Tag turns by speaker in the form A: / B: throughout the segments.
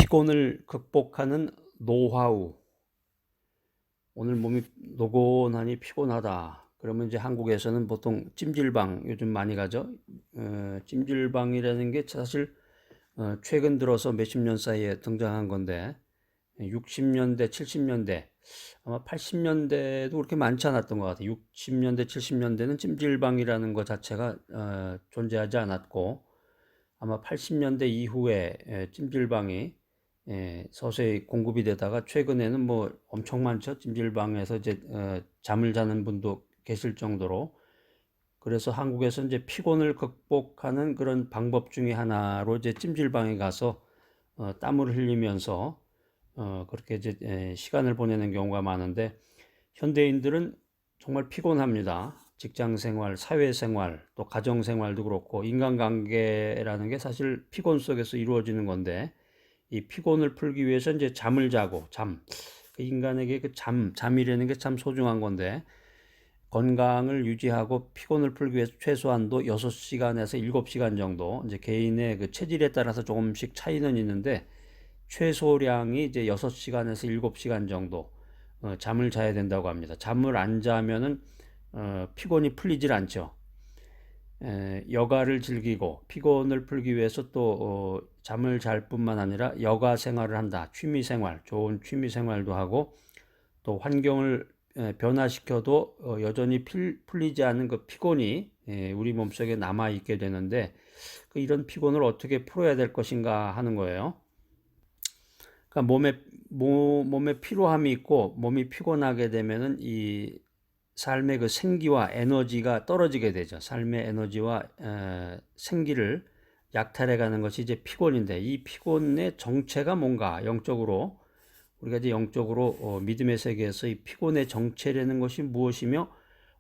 A: 피곤을 극복하는 노하우. 오늘 몸이 노곤하니 피곤하다. 그러면 이제 한국에서는 보통 찜질방 요즘 많이 가죠. 찜질방이라는 게 사실 최근 들어서 몇십 년 사이에 등장한 건데 60년대, 70년대, 아마 80년대도 그렇게 많지 않았던 것 같아요. 60년대, 70년대는 찜질방이라는 것 자체가 존재하지 않았고 아마 80년대 이후에 찜질방이 서서히 공급이 되다가 최근에는 뭐 엄청 많죠. 찜질방에서 이제 잠을 자는 분도 계실 정도로. 그래서 한국에서 이제 피곤을 극복하는 그런 방법 중에 하나로 이제 찜질방에 가서 땀을 흘리면서 그렇게 이제 시간을 보내는 경우가 많은데, 현대인들은 정말 피곤합니다. 직장 생활, 사회 생활, 또 가정 생활도 그렇고 인간관계라는 게 사실 피곤 속에서 이루어지는 건데, 이 피곤을 풀기 위해서 이제 잠을 자고 그 인간에게 그 잠이라는 게 참 소중한 건데, 건강을 유지하고 피곤을 풀기 위해서 최소한도 6시간에서 7시간 정도, 이제 개인의 그 체질에 따라서 조금씩 차이는 있는데 최소량이 이제 6시간에서 7시간 정도 잠을 자야 된다고 합니다. 잠을 안 자면은 피곤이 풀리질 않죠. 여가를 즐기고 피곤을 풀기 위해서 또 잠을 잘 뿐만 아니라 여가 생활을 한다. 취미 생활, 좋은 취미 생활도 하고, 또 환경을 변화시켜도 여전히 풀리지 않는 그 피곤이 우리 몸속에 남아 있게 되는데, 이런 피곤을 어떻게 풀어야 될 것인가 하는 거예요. 그러니까 몸에 피로함이 있고 몸이 피곤하게 되면은 이 삶의 그 생기와 에너지가 떨어지게 되죠. 삶의 에너지와 생기를 약탈해 가는 것이 이제 피곤인데, 이 피곤의 정체가 뭔가, 영적으로 우리가 이제 영적으로 믿음의 세계에서 이 피곤의 정체라는 것이 무엇이며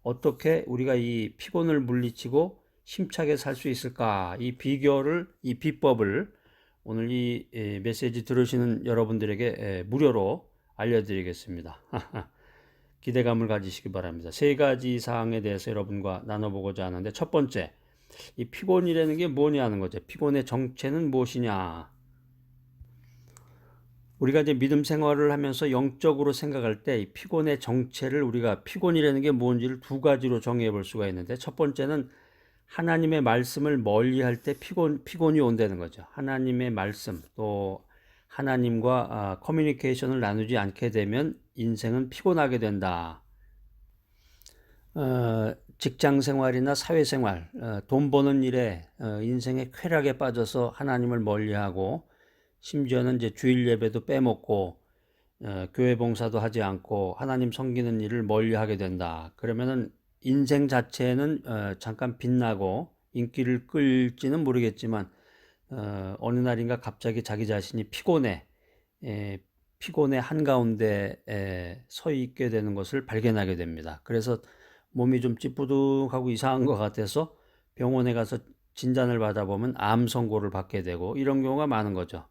A: 어떻게 우리가 이 피곤을 물리치고 힘차게 살 수 있을까, 이 비결을, 이 비법을 오늘 이 메시지 들으시는 여러분들에게 무료로 알려드리겠습니다. 기대감을 가지시기 바랍니다. 세 가지 사항에 대해서 여러분과 나눠보고자 하는데, 첫 번째, 이 피곤이라는 게 뭐냐는 거죠. 피곤의 정체는 무엇이냐. 우리가 이제 믿음 생활을 하면서 영적으로 생각할 때 이 피곤의 정체를, 우리가 피곤이라는 게 뭔지를 두 가지로 정의해 볼 수가 있는데, 첫 번째는 하나님의 말씀을 멀리할 때 피곤이 온다는 거죠. 하나님의 말씀, 또 하나님과 커뮤니케이션을 나누지 않게 되면 인생은 피곤하게 된다. 직장 생활이나 사회 생활, 돈 버는 일에 인생의 쾌락에 빠져서 하나님을 멀리하고, 심지어는 이제 주일 예배도 빼먹고 교회 봉사도 하지 않고 하나님 섬기는 일을 멀리하게 된다. 그러면은 인생 자체는 잠깐 빛나고 인기를 끌지는 모르겠지만 어느 날인가 갑자기 자기 자신이 피곤의 한가운데 서 있게 되는 것을 발견하게 됩니다. 그래서 몸이 좀 찌뿌둥하고 이상한 것 같아서 병원에 가서 진단을 받아보면 암 선고를 받게 되고, 이런 경우가 많은 거죠.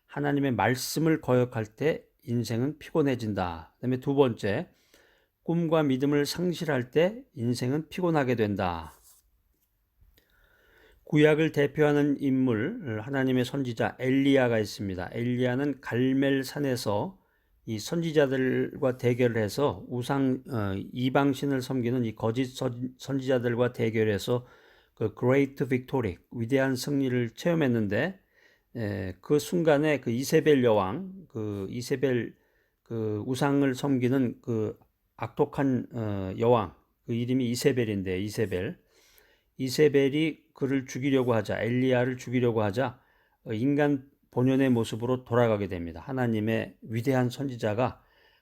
A: 하나님의 말씀을 거역할 때 인생은 피곤해진다. 그다음에 두 번째, 꿈과 믿음을 상실할 때 인생은 피곤하게 된다. 구약을 대표하는 인물, 하나님의 선지자 엘리야가 있습니다. 엘리야는 갈멜산에서 이 선지자들과 대결을 해서 이방신을 섬기는 이 거짓 선지자들과 대결해서 그 Great Victory, 위대한 승리를 체험했는데, 그 순간에 그 이세벨 여왕, 그 이세벨, 그 우상을 섬기는 그 악독한 여왕, 그 이름이 이세벨인데, 이세벨이 그를 죽이려고 하자, 엘리야를 죽이려고 하자 인간 본연의 모습으로 돌아가게 됩니다. 하나님의 위대한 선지자가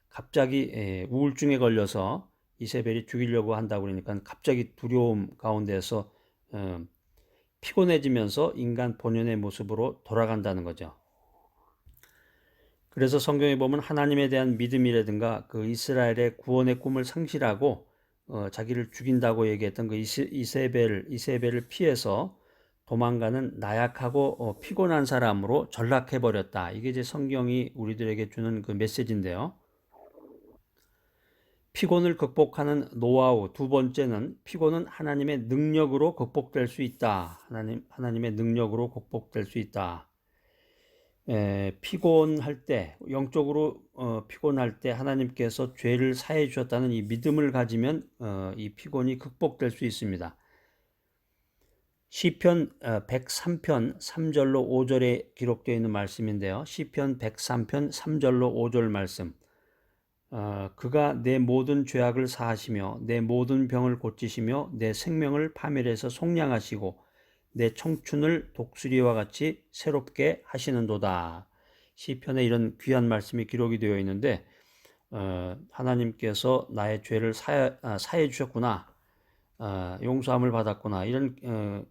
A: 갑자기 우울증에 걸려서 이세벨이 죽이려고 한다고 그러니까 갑자기 두려움 가운데서 피곤해지면서 인간 본연의 모습으로 돌아간다는 거죠. 그래서 성경에 보면 하나님에 대한 믿음이라든가 그 이스라엘의 구원의 꿈을 상실하고 자기를 죽인다고 얘기했던 그 이세벨을 피해서 도망가는 나약하고 피곤한 사람으로 전락해버렸다. 이게 이제 성경이 우리들에게 주는 그 메시지인데요. 피곤을 극복하는 노하우, 두 번째는 피곤은 하나님의 능력으로 극복될 수 있다. 하나님의 능력으로 극복될 수 있다. 피곤할 때, 영적으로 피곤할 때 하나님께서 죄를 사해 주셨다는 이 믿음을 가지면 이 피곤이 극복될 수 있습니다. 시편 103편 3절로 5절에 기록되어 있는 말씀인데요. 시편 103편 3절로 5절 말씀. 그가 내 모든 죄악을 사하시며 내 모든 병을 고치시며 내 생명을 파멸해서 속량하시고 내 청춘을 독수리와 같이 새롭게 하시는도다. 시편에 이런 귀한 말씀이 기록이 되어 있는데 하나님께서 나의 죄를 사해 주셨구나. 용서함을 받았구나. 이런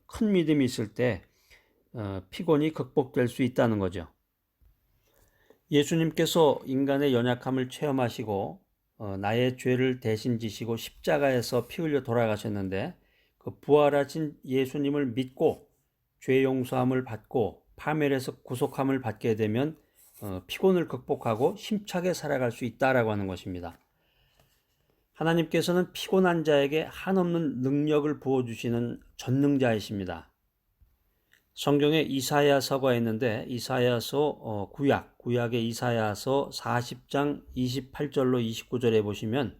A: 큰 믿음이 있을 때 피곤이 극복될 수 있다는 거죠. 예수님께서 인간의 연약함을 체험하시고 나의 죄를 대신 지시고 십자가에서 피 흘려 돌아가셨는데 그 부활하신 예수님을 믿고 죄 용서함을 받고 파멸에서 구속함을 받게 되면 피곤을 극복하고 힘차게 살아갈 수 있다라고 하는 것입니다. 하나님께서는 피곤한 자에게 한없는 능력을 부어주시는 전능자이십니다. 성경에 이사야서가 있는데 이사야서 구약의 이사야서 40장 28절로 29절에 보시면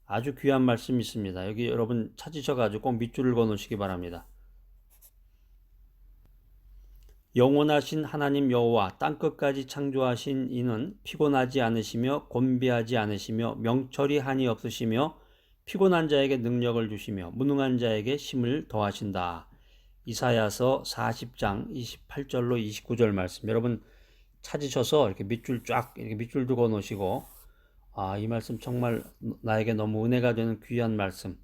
A: 아주 귀한 말씀이 있습니다. 여기 여러분 찾으셔가지고 꼭 밑줄을 그어놓으시기 바랍니다. 영원하신 하나님 여호와 땅끝까지 창조하신 이는 피곤하지 않으시며 곤비하지 않으시며 명철이 한이 없으시며 피곤한 자에게 능력을 주시며 무능한 자에게 힘을 더하신다. 이사야서 40장 28절로 29절 말씀. 여러분 찾으셔서 이렇게 밑줄 쫙 이렇게 밑줄 두고 놓으시고 이 말씀 정말 나에게 너무 은혜가 되는 귀한 말씀.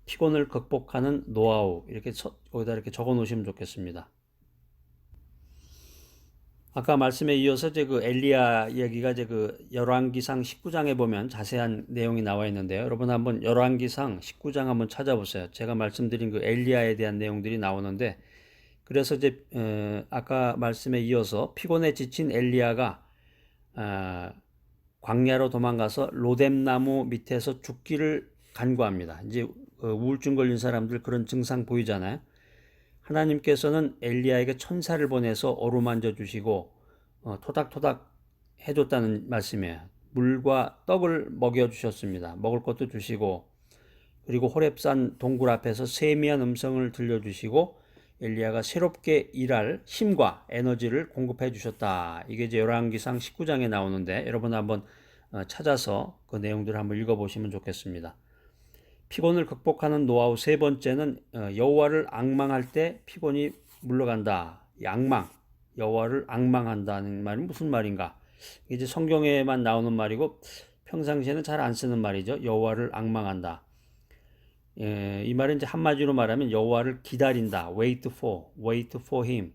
A: 피곤을 극복하는 노하우 이렇게 거기다 이렇게 적어 놓으시면 좋겠습니다. 아까 말씀에 이어서 그 엘리야 얘기가 그 열왕기상 19장에 보면 자세한 내용이 나와 있는데요. 여러분 한번 열왕기상 19장 한번 찾아보세요. 제가 말씀드린 그 엘리야에 대한 내용들이 나오는데 그래서 아까 말씀에 이어서 피곤에 지친 엘리야가 광야로 도망가서 로뎀나무 밑에서 죽기를 간구합니다. 이제 우울증 걸린 사람들 그런 증상 보이잖아요. 하나님께서는 엘리야에게 천사를 보내서 어루만져 주시고 토닥토닥 해줬다는 말씀이에요. 물과 떡을 먹여주셨습니다. 먹을 것도 주시고 그리고 호렙산 동굴 앞에서 세미한 음성을 들려주시고 엘리야가 새롭게 일할 힘과 에너지를 공급해 주셨다. 이게 이제 열왕기상 19장에 나오는데 여러분 한번 찾아서 그 내용들을 한번 읽어보시면 좋겠습니다. 피곤을 극복하는 노하우 세 번째는 여호와를 앙망할 때 피곤이 물러간다. 이 앙망, 여호와를 앙망한다는 말은 무슨 말인가? 이제 성경에만 나오는 말이고 평상시에는 잘 안 쓰는 말이죠. 여호와를 앙망한다. 이 말은 이제 한마디로 말하면 여호와를 기다린다. wait for him.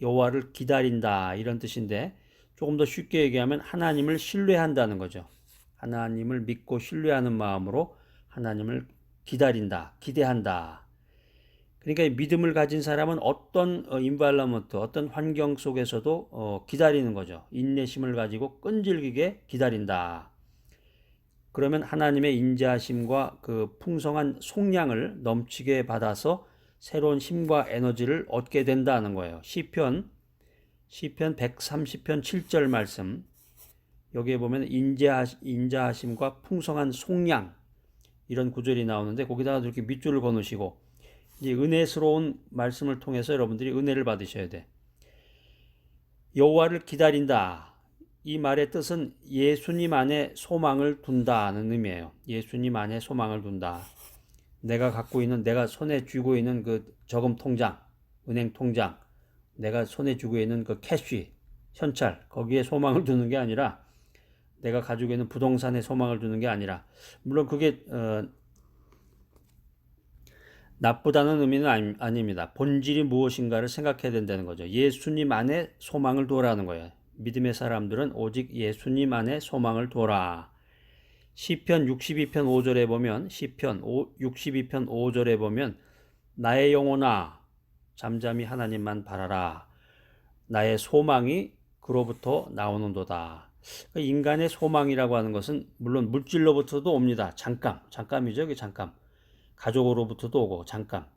A: 여호와를 기다린다 이런 뜻인데 조금 더 쉽게 얘기하면 하나님을 신뢰한다는 거죠. 하나님을 믿고 신뢰하는 마음으로 하나님을 기다린다, 기대한다. 그러니까 믿음을 가진 사람은 어떤 인바이러먼트, 어떤 환경 속에서도 기다리는 거죠. 인내심을 가지고 끈질기게 기다린다. 그러면 하나님의 인자하심과 그 풍성한 속량을 넘치게 받아서 새로운 힘과 에너지를 얻게 된다는 거예요. 시편 130편 7절 말씀. 여기에 보면 인자하심과 풍성한 속량 이런 구절이 나오는데 거기다가 이렇게 밑줄을 그어놓으시고 이제 은혜스러운 말씀을 통해서 여러분들이 은혜를 받으셔야 돼. 여호와를 기다린다. 이 말의 뜻은 예수님 안에 소망을 둔다는 의미예요. 예수님 안에 소망을 둔다. 내가 손에 쥐고 있는 그 저금 통장, 은행 통장, 내가 손에 쥐고 있는 그 캐시, 현찰, 거기에 소망을 두는 게 아니라 내가 가지고 있는 부동산에 소망을 두는 게 아니라 물론 그게 나쁘다는 의미는 아닙니다. 본질이 무엇인가를 생각해야 된다는 거죠. 예수님 안에 소망을 두라는 거예요. 믿음의 사람들은 오직 예수님 안에 소망을 두라. 시편 62편 5절에 보면 시편 62편 5절에 보면 나의 영혼아 잠잠히 하나님만 바라라. 나의 소망이 그로부터 나오는도다. 인간의 소망이라고 하는 것은 물론 물질로부터도 옵니다. 잠깐이죠. 이게 잠깐. 가족으로부터도 오고 잠깐.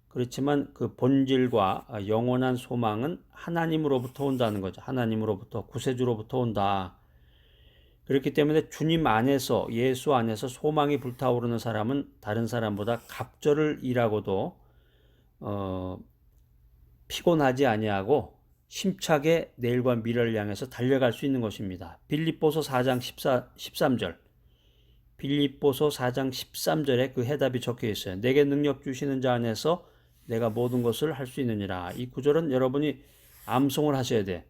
A: 그렇지만 그 본질과 영원한 소망은 하나님으로부터 온다는 거죠. 하나님으로부터, 구세주로부터 온다. 그렇기 때문에 주님 안에서, 예수 안에서 소망이 불타오르는 사람은 다른 사람보다 갑절을 일하고도 피곤하지 아니하고 힘차게 내일과 미래를 향해서 달려갈 수 있는 것입니다. 빌립보서 4장 13절. 빌립보서 4장 13절에 그 해답이 적혀 있어요. 내게 능력 주시는 자 안에서 내가 모든 것을 할 수 있느니라. 이 구절은 여러분이 암송을 하셔야 돼.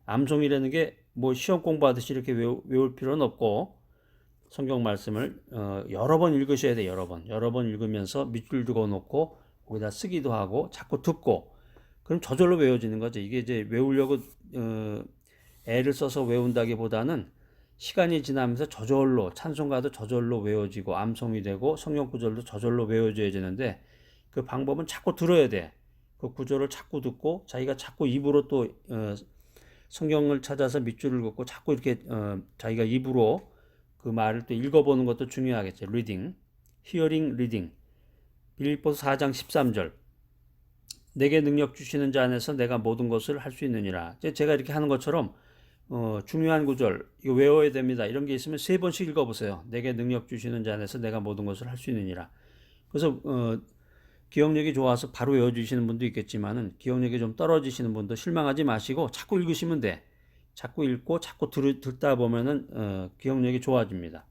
A: 암송이라는 게 뭐 시험 공부하듯이 이렇게 외울 필요는 없고 성경 말씀을 여러 번 읽으셔야 돼. 여러 번 읽으면서 밑줄 그어 놓고 거기다 쓰기도 하고 자꾸 듣고 그럼 저절로 외워지는 거죠. 이게 이제 외우려고 애를 써서 외운다기보다는 시간이 지나면서 저절로 찬송가도 저절로 외워지고 암송이 되고 성경 구절도 저절로 외워져야 되는데 그 방법은 자꾸 들어야 돼. 그 구절을 자꾸 듣고 자기가 자꾸 입으로 또 성경을 찾아서 밑줄을 긋고 자꾸 이렇게 자기가 입으로 그 말을 또 읽어보는 것도 중요하겠죠. 리딩, 히어링, 리딩. 빌립보서 4장 13절. 내게 능력 주시는 자 안에서 내가 모든 것을 할 수 있느니라. 제가 이렇게 하는 것처럼 중요한 구절 이거 외워야 됩니다. 이런 게 있으면 3번씩 읽어보세요. 내게 능력 주시는 자 안에서 내가 모든 것을 할 수 있느니라. 그래서 기억력이 좋아서 바로 외워주시는 분도 있겠지만은 기억력이 좀 떨어지시는 분도 실망하지 마시고 자꾸 읽으시면 돼. 자꾸 읽고 자꾸 듣다 보면은 기억력이 좋아집니다.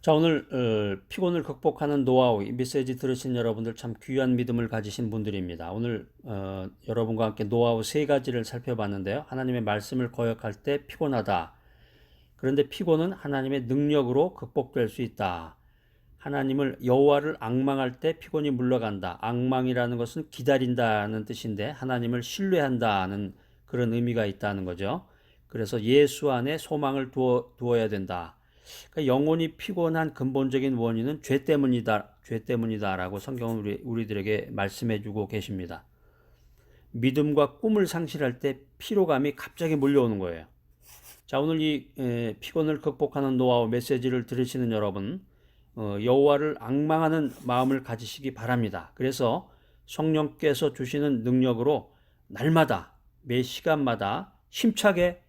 A: 자, 오늘 피곤을 극복하는 노하우 이 메시지 들으신 여러분들 참 귀한 믿음을 가지신 분들입니다. 오늘 여러분과 함께 노하우 3가지를 살펴봤는데요. 하나님의 말씀을 거역할 때 피곤하다. 그런데 피곤은 하나님의 능력으로 극복될 수 있다. 하나님을 여호와를 앙망할 때 피곤이 물러간다. 앙망이라는 것은 기다린다는 뜻인데 하나님을 신뢰한다는 그런 의미가 있다는 거죠. 그래서 예수 안에 소망을 두어야 된다. 그러니까 영혼이 피곤한 근본적인 원인은 죄 때문이다라고 성경은 우리들에게 말씀해주고 계십니다. 믿음과 꿈을 상실할 때 피로감이 갑자기 몰려오는 거예요. 자, 오늘 이 피곤을 극복하는 노하우 메시지를 들으시는 여러분, 여호와를 앙망하는 마음을 가지시기 바랍니다. 그래서 성령께서 주시는 능력으로 날마다 매 시간마다 힘차게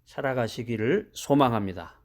A: 살아가시기를 소망합니다.